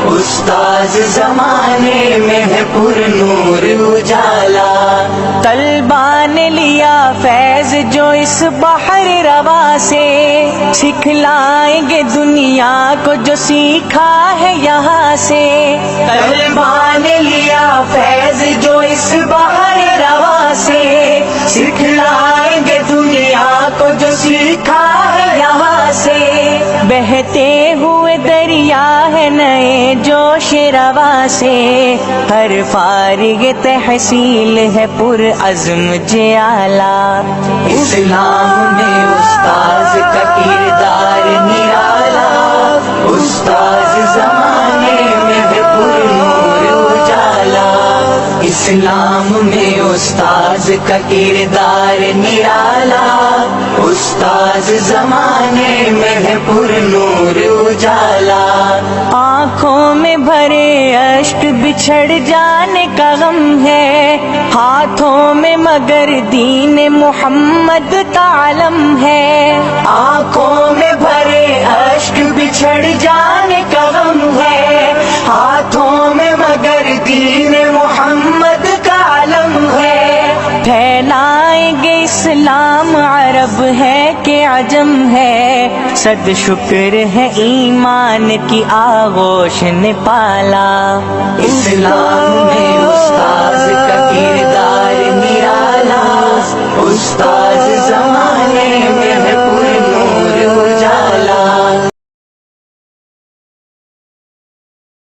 استاذ زمانے میں ہے پر نور اجالا، طلبا نے لیا فیض جو اس بحر روا سے، سکھلائیں گے دنیا کو جو سیکھا ہے یہاں سے، طلبا نے لیا فیض جو اس بحر روا سے، سکھلائیں گے دنیا کو جو سیکھا ہے یہاں سے، بہتے ہوئے دریا ہے نئے جوش روا سے، ہر فارغ تحصیل ہے پر عزم جیالا، اسلام میں استاذ کا کردار نرالا، استاذ زمانے میں ہے پر نور اجالا، اسلام میں استاذ کا کردار نرالا، استاذ زمانے میں ہے پر نور اجالا، آنکھوں میں بھرے اشک بچھڑ جانے کا غم ہے، ہاتھوں میں مگر دین محمد کا علم ہے، آنکھوں میں بھرے اشک بچھڑ جانے کا غم ہے، ہاتھوں میں مگر دین محمد کا علم ہے، پھیلائیں گے اسلام عرب ہے کہ عجم ہے، صد شکر ہے ایمان کی آغوش نے پالا، اسلام میں استاذ